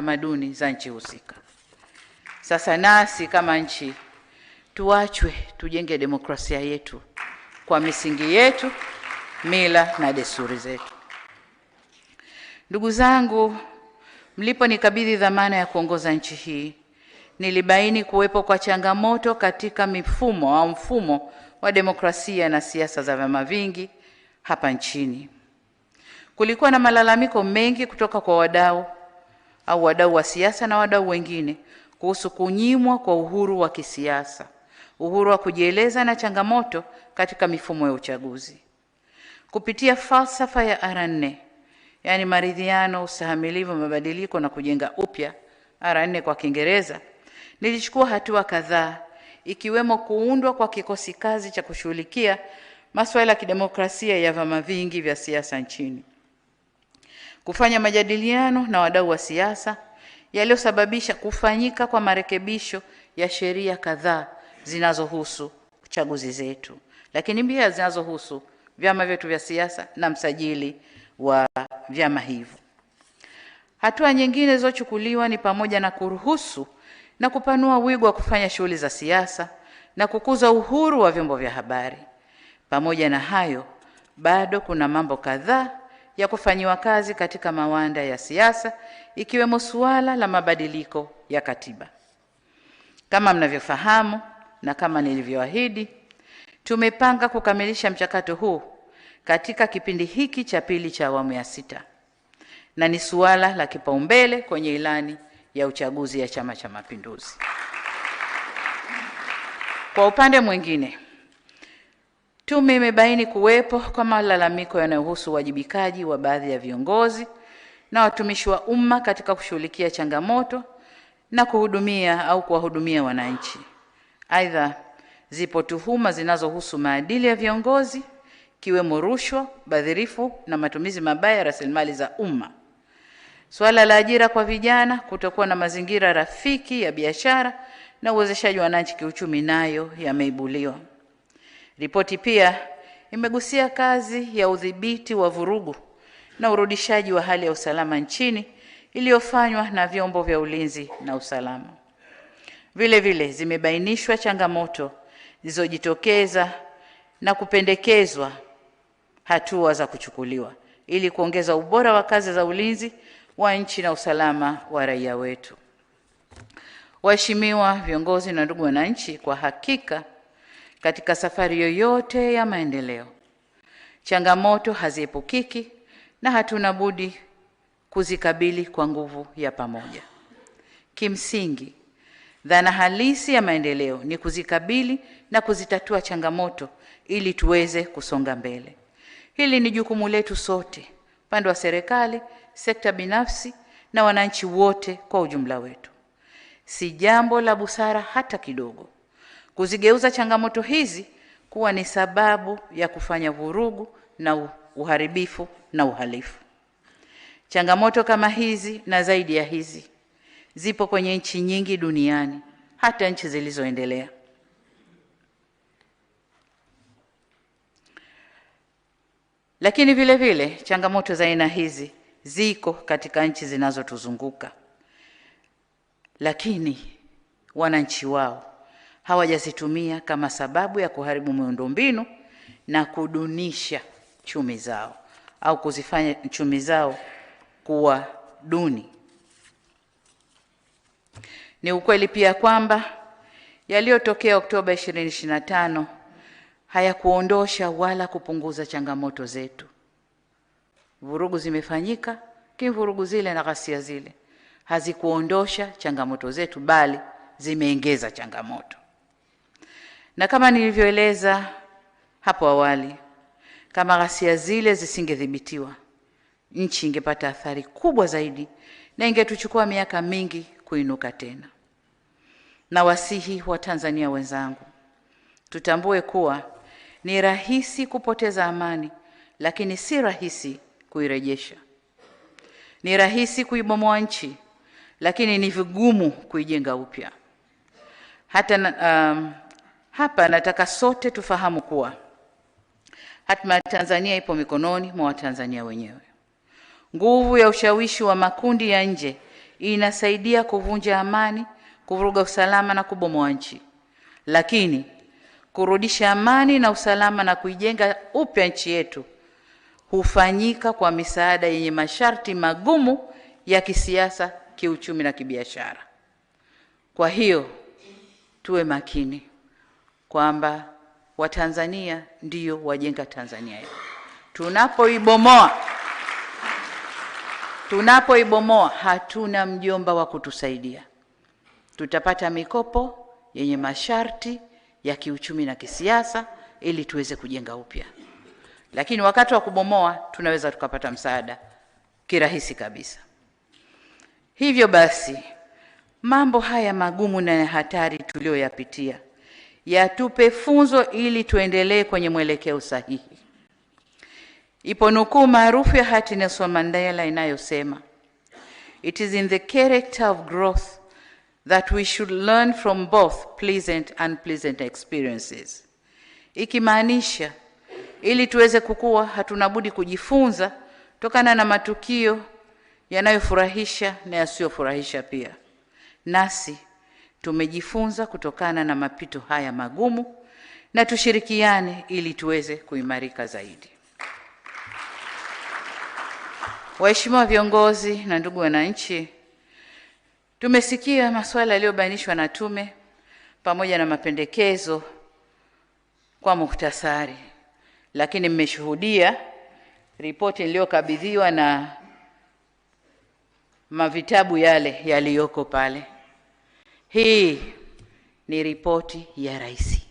tamaduni za nchi husika. Sasa nasi kama nchi tuachwe tujenge demokrasia yetu kwa misingi yetu, mila na desturi zetu. Ndugu zangu, mliponikabidhi dhamana ya kuongoza nchi hii, nilibaini kuwepo kwa changamoto katika mfumo wa demokrasia na siasa za vyama vingi hapa nchini. Kulikuwa na malalamiko mengi kutoka kwa wadau wa siasa na wadau wengine kuhusu kunyimwa kwa uhuru wa kisiasa, uhuru wa kujieleza na changamoto katika mifumo ya uchaguzi. Kupitia falsafa ya R4, yani maridhiano, ustahimilivu, mabadiliko na kujenga upya, R4 kwa Kiingereza, nilichukua hatua kadhaa ikiwemo kuundwa kwa kikosi kazi cha kushughulikia masuala ya kidemokrasia ya vyama vingi vya siasa nchini, kufanya majadiliano na wadau wa siasa yaliyosababisha kufanyika kwa marekebisho ya sheria kadhaa zinazohusu chaguzi zetu, lakini pia zinazohusu vyama vyetu vya siasa na msajili wa vyama hivyo. Hatua nyingine zilizochukuliwa ni pamoja na kuruhusu na kupanua wigo wa kufanya shughuli za siasa na kukuza uhuru wa vyombo vya habari. Pamoja na hayo, bado kuna mambo kadhaa ya kufanyiwa kazi katika mawanda ya siasa, ikiwemo suala la mabadiliko ya katiba. Kama mnavyofahamu na kama nilivyoahidi, tumepanga kukamilisha mchakato huu katika kipindi hiki cha pili cha awamu ya 6, na ni suala la kipaumbele kwenye ilani ya uchaguzi ya Chama cha Mapinduzi. Kwa upande mwingine, tume imebaini kuwepo kwa malalamiko yanayohusu uwajibikaji wa baadhi ya viongozi na watumishi wa umma katika kushughulikia changamoto na kuwahudumia wananchi. Aidha, zipo tuhuma zinazohusu maadili ya viongozi, kiwemo rushwa, ubadhirifu na matumizi mabaya ya rasilimali za umma. Swala la ajira kwa vijana, kutokuwa na mazingira rafiki ya biashara na uwezeshaji wa wananchi kiuchumi nayo yameibuliwa. Ripoti pia imegusia kazi ya udhibiti wa vurugu na urudishaji wa hali ya usalama nchini iliyofanywa na vyombo vya ulinzi na usalama. Vile vile zimebainishwa changamoto zilizojitokeza na kupendekezwa hatua za kuchukuliwa ili kuongeza ubora wa kazi za ulinzi wa nchi na usalama wa raia wetu. Waheshimiwa viongozi na ndugu wananchi, kwa hakika katika safari yoyote ya maendeleo, changamoto haziepukiki na hatuna budi kuzikabili kwa nguvu ya pamoja. Kimsingi, dhana halisi ya maendeleo ni kuzikabili na kuzitatua changamoto ili tuweze kusonga mbele. Hili ni jukumu letu sote, upande wa serikali, sekta binafsi na wananchi wote kwa ujumla wetu. Si jambo la busara hata kidogo kuzigeuza changamoto hizi kuwa ni sababu ya kufanya vurugu na uharibifu na uhalifu. Changamoto kama hizi na zaidi ya hizi zipo kwenye nchi nyingi duniani, hata nchi zilizoendelea. Lakini vile vile changamoto za aina hizi ziko katika nchi zinazotuzunguka, lakini wananchi wao hawajazitumia kama sababu ya kuharibu miundombinu na kudunisha chumi zao au kuzifanya chumi zao kuwa duni. Ni ukweli pia kwamba yaliyotokea Oktoba 2025 hayakuondosha wala kupunguza changamoto zetu. Vurugu zimefanyika, vurugu zile na ghasia zile hazikuondosha changamoto zetu, bali zimeongeza changamoto. Na kama nilivyoeleza hapo awali, kama ghasia zile zisingedhibitiwa, nchi ingepata athari kubwa zaidi na ingetuchukua miaka mingi kuinuka tena. Na wasihi wa Tanzania wenzangu, tutambue kuwa ni rahisi kupoteza amani, lakini si rahisi kuirejesha. Ni rahisi kuibomoa nchi, lakini ni vigumu kuijenga upya. Hapa nataka sote tufahamu kuwa hatima ya Tanzania ipo mikononi mwa Watanzania wenyewe. Nguvu ya ushawishi wa makundi ya nje inasaidia kuvunja amani, kuvuruga usalama na kubomoa nchi. Lakini kurudisha amani na usalama na kuijenga upya nchi yetu hufanyika kwa misaada yenye masharti magumu ya kisiasa, kiuchumi na kibiashara. Kwa hiyo tuwe makini kwamba Watanzania ndio wajenga Tanzania yetu. Tunapoibomoa hatuna mjomba wa kutusaidia. Tutapata mikopo yenye masharti ya kiuchumi na kisiasa ili tuweze kujenga upya. Lakini wakati wa kubomoa tunaweza tukapata msaada kirahisi kabisa. Hivyo basi, mambo haya magumu na hatari tuliyoyapitia yatupe funzo ili tuendelee kwenye mwelekeo sahihi. Ipo nukuu maarufu ya hayati Nelson Mandela inayosema, "It is in the character of growth that we should learn from both pleasant and unpleasant experiences." Ikimaanisha ili tuweze kukua hatuna budi kujifunza tokana na matukio yanayofurahisha na yasiyofurahisha pia. Nasi tumejifunza kutokana na mapito haya magumu na tushirikiane ili tuweze kuimarika zaidi. Waheshimiwa viongozi na ndugu wananchi, tumesikia masuala yaliyobainishwa na tume pamoja na mapendekezo kwa muhtasari, lakini mmeshuhudia ripoti niliyokabidhiwa na mavitabu yale yaliyoko pale. Hii ni ripoti ya rais.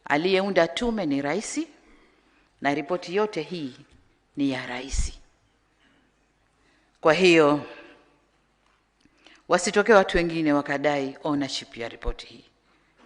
Aliyeunda tume ni rais na ripoti yote hii ni ya rais. Kwa hiyo wasitokee watu wengine wakadai ownership ya ripoti hii.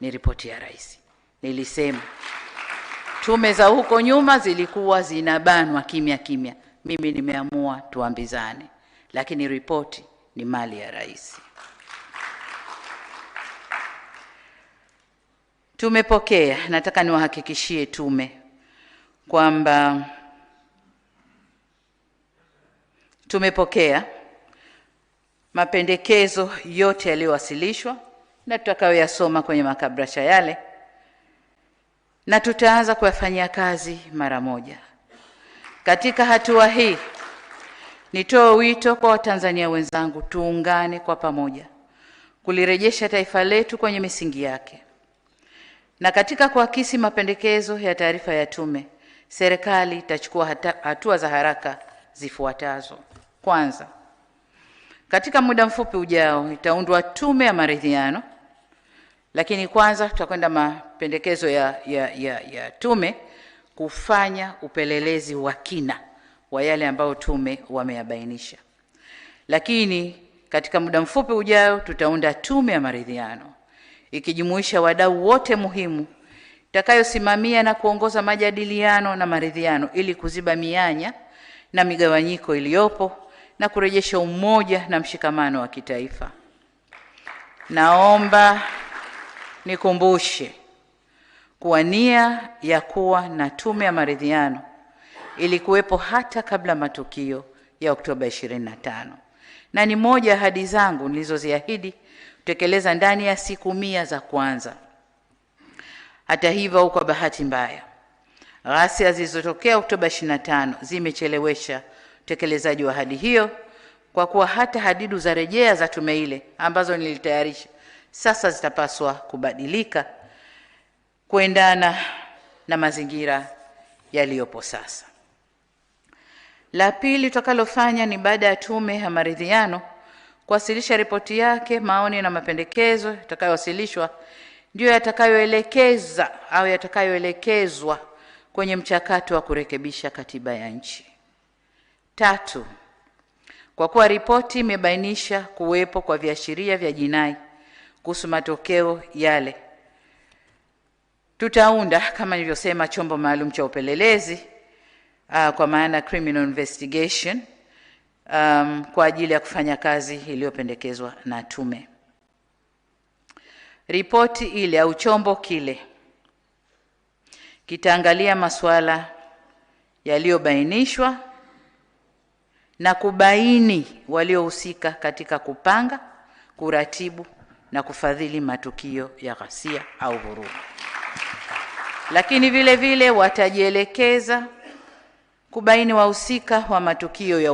Ni ripoti ya rais. Nilisema tume za huko nyuma zilikuwa zinabanwa kimya kimya. Mimi nimeamua tuambizane, lakini ripoti ni mali ya rais. Tumepokea, nataka niwahakikishie tume kwamba tumepokea mapendekezo yote yaliyowasilishwa na tutakayoyasoma kwenye makabrasha yale, na tutaanza kuyafanyia kazi mara moja. Katika hatua hii nitoe wito kwa Watanzania wenzangu, tuungane kwa pamoja kulirejesha taifa letu kwenye misingi yake. Na katika kuakisi mapendekezo ya taarifa ya tume, serikali itachukua hatua za haraka zifuatazo. Kwanza, katika muda mfupi ujao itaundwa tume ya maridhiano, lakini kwanza tutakwenda mapendekezo ya tume kufanya upelelezi wa kina wa yale ambayo tume wameyabainisha. Lakini katika muda mfupi ujao tutaunda tume ya maridhiano ikijumuisha wadau wote muhimu itakayosimamia na kuongoza majadiliano na maridhiano ili kuziba mianya na migawanyiko iliyopo na kurejesha umoja na mshikamano wa kitaifa. Naomba nikumbushe kuwa nia ya kuwa na tume ya maridhiano ilikuwepo hata kabla matukio ya Oktoba 25. Na ni moja ahadi zangu nilizoziahidi kutekeleza ndani ya siku 100 za kwanza. Hata hivyo, kwa bahati mbaya, ghasia zilizotokea Oktoba 25 zimechelewesha utekelezaji wa ahadi hiyo, kwa kuwa hata hadidu za rejea za tume ile ambazo nilitayarisha sasa zitapaswa kubadilika kuendana na mazingira yaliyopo sasa. La pili tutakalofanya ni baada ya tume ya maridhiano kuwasilisha ripoti yake, maoni na mapendekezo yatakayowasilishwa ndio yatakayoelekeza au yatakayoelekezwa kwenye mchakato wa kurekebisha katiba ya nchi. Tatu, kwa kuwa ripoti imebainisha kuwepo kwa viashiria vya jinai kuhusu matokeo yale, tutaunda kama nilivyosema chombo maalum cha upelelezi kwa maana criminal investigation kwa ajili ya kufanya kazi iliyopendekezwa na tume. Ripoti ile au chombo kile kitaangalia masuala yaliyobainishwa na kubaini waliohusika katika kupanga, kuratibu na kufadhili matukio ya ghasia au vurugu. Lakini vile vile watajielekeza kubaini wahusika wa matukio ya